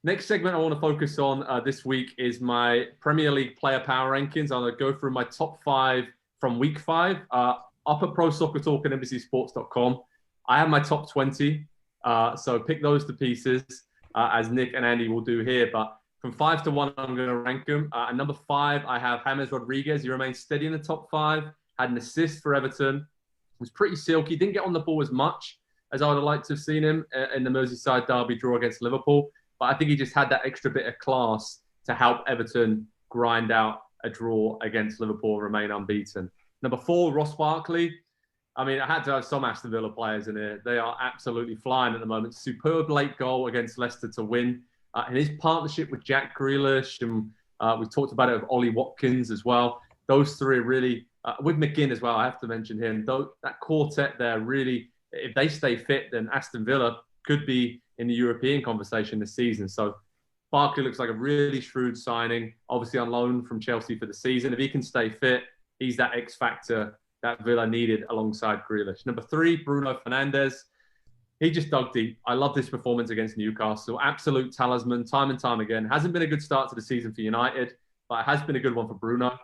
Next segment I want to focus on this week is my Premier League player power rankings. I'm going to go through my top 5 from week 5 up at ProSoccerTalk and NBCSports.com. I have my top 20, so pick those to pieces as Nick and Andy will do here. But from 5 to 1, I'm going to rank them. At number 5, I have James Rodriguez. He remains steady in the top 5, had an assist for Everton, was pretty silky, didn't get on the ball as much as I would have liked to have seen him in the Merseyside derby draw against Liverpool. But I think he just had that extra bit of class to help Everton grind out a draw against Liverpool and remain unbeaten. Number 4, Ross Barkley. I mean, I had to have some Aston Villa players in here. They are absolutely flying at the moment. Superb late goal against Leicester to win. And his partnership with Jack Grealish, and we've talked about it with Ollie Watkins as well. Those three are really, with McGinn as well, I have to mention him. That quartet there really, if they stay fit, then Aston Villa could be in the European conversation this season. So Barkley looks like a really shrewd signing, obviously on loan from Chelsea for the season. If he can stay fit, he's that X factor that Villa needed alongside Grealish. Number 3, Bruno Fernandes. He just dug deep. I love this performance against Newcastle. Absolute talisman, time and time again. Hasn't been a good start to the season for United, but it has been a good one for Bruno.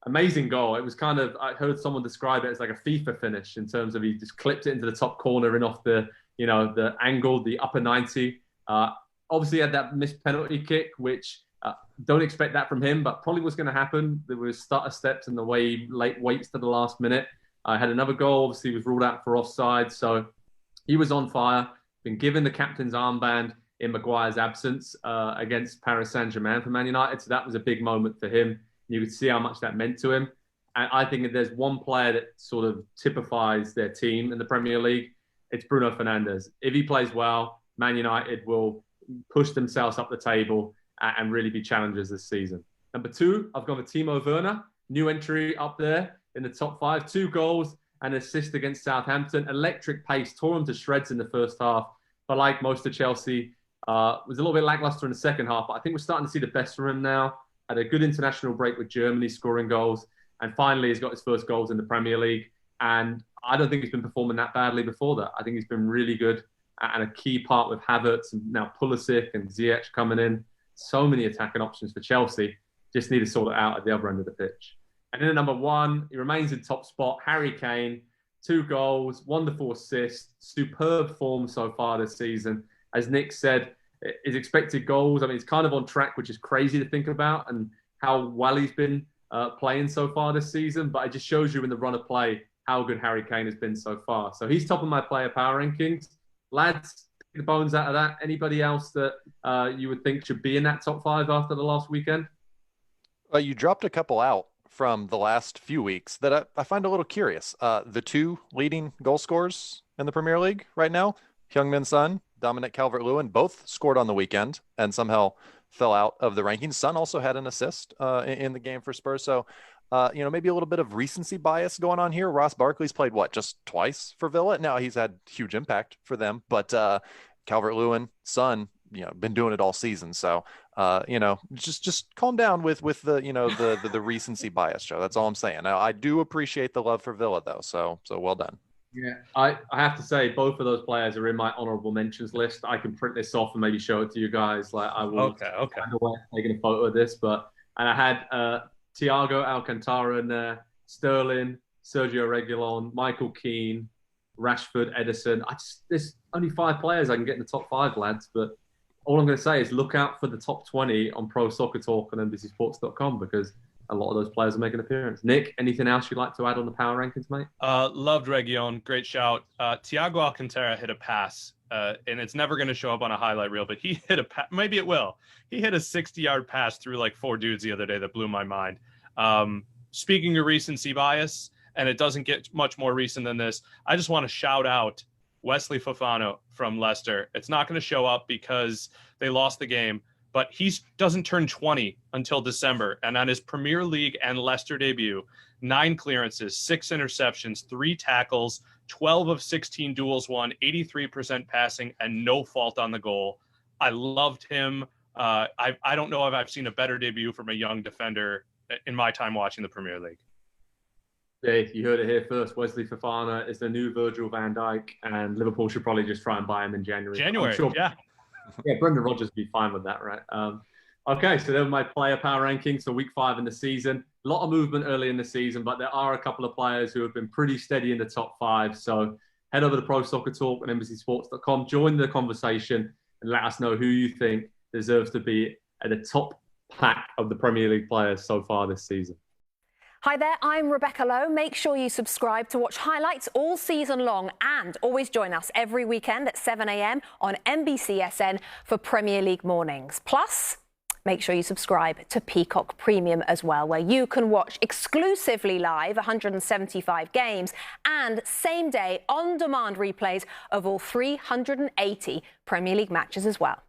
Amazing goal. It was kind of, I heard someone describe it as like a FIFA finish in terms of he just clipped it into the top corner and off the angle, the upper 90. Obviously had that missed penalty kick, which don't expect that from him, but probably was going to happen. There was stutter steps in the way he waits to the last minute. Had another goal, obviously was ruled out for offside. So he was on fire, been given the captain's armband in Maguire's absence against Paris Saint-Germain for Man United. So that was a big moment for him. You could see how much that meant to him. And I think if there's one player that sort of typifies their team in the Premier League, it's Bruno Fernandes. If he plays well, Man United will push themselves up the table and really be challengers this season. Number 2, I've gone with Timo Werner, new entry up there in the top 5, 2 goals and an assist against Southampton. Electric pace, tore him to shreds in the first half. But like most of Chelsea, was a little bit lackluster in the second half. But I think we're starting to see the best from him now. Had a good international break with Germany, scoring goals. And finally, he's got his first goals in the Premier League. And I don't think he's been performing that badly before that. I think he's been really good and a key part with Havertz and now Pulisic and Ziyech coming in. So many attacking options for Chelsea. Just need to sort it out at the other end of the pitch. And then at number 1, he remains in top spot, Harry Kane. 2 goals, wonderful assist, superb form so far this season. As Nick said, his expected goals, I mean, it's kind of on track, which is crazy to think about, and how well he's been playing so far this season. But it just shows you in the run of play how good Harry Kane has been so far. So he's top of my player power rankings. Lads, pick the bones out of that. Anybody else that you would think should be in that top 5 after the last weekend? You dropped a couple out from the last few weeks that I find a little curious. The 2 leading goal scorers in the Premier League right now, Heung-min Son, Dominic Calvert-Lewin, both scored on the weekend and somehow fell out of the rankings. Son also had an assist in the game for Spurs. So, maybe a little bit of recency bias going on here. Ross Barkley's played, just twice for Villa? Now, he's had huge impact for them, but Calvert-Lewin, Son, been doing it all season. So, just calm down with the recency bias, Joe. That's all I'm saying. Now, I do appreciate the love for Villa, though. So well done. Yeah, I have to say both of those players are in my honourable mentions list. I can print this off and maybe show it to you guys. Like I will. Okay. Taking a photo of this, and I had Thiago Alcantara in there, Sterling, Sergio Reguilon, Michael Keane, Rashford, Edison. There's only 5 players I can get in the top 5, lads. But all I'm going to say is look out for the top 20 on Pro Soccer Talk on NBCSports.com because a lot of those players are making an appearance. Nick, anything else you'd like to add on the power rankings, mate? Loved Reguilon. Great shout. Thiago Alcantara hit a pass, and it's never going to show up on a highlight reel, but he hit a pass. Maybe it will. He hit a 60-yard pass through like 4 dudes the other day that blew my mind. Speaking of recency bias, and it doesn't get much more recent than this, I just want to shout out Wesley Fofana from Leicester. It's not going to show up because they lost the game, but he doesn't turn 20 until December. And on his Premier League and Leicester debut, 9 clearances, 6 interceptions, 3 tackles, 12 of 16 duels won, 83% passing, and no fault on the goal. I loved him. I don't know if I've seen a better debut from a young defender in my time watching the Premier League. Dave, you heard it here first. Wesley Fofana is the new Virgil van Dijk, and Liverpool should probably just try and buy him in January. Yeah. Yeah, Brendan Rodgers would be fine with that, right? Okay, so they're my player power rankings for week 5 in the season. A lot of movement early in the season, but there are a couple of players who have been pretty steady in the top 5. So head over to ProSoccerTalk and NBCSports.com, join the conversation, and let us know who you think deserves to be at the top pack of the Premier League players so far this season. Hi there, I'm Rebecca Lowe. Make sure you subscribe to watch highlights all season long, and always join us every weekend at 7 a.m. on NBCSN for Premier League mornings. Plus, make sure you subscribe to Peacock Premium as well, where you can watch exclusively live 175 games and same-day on-demand replays of all 380 Premier League matches as well.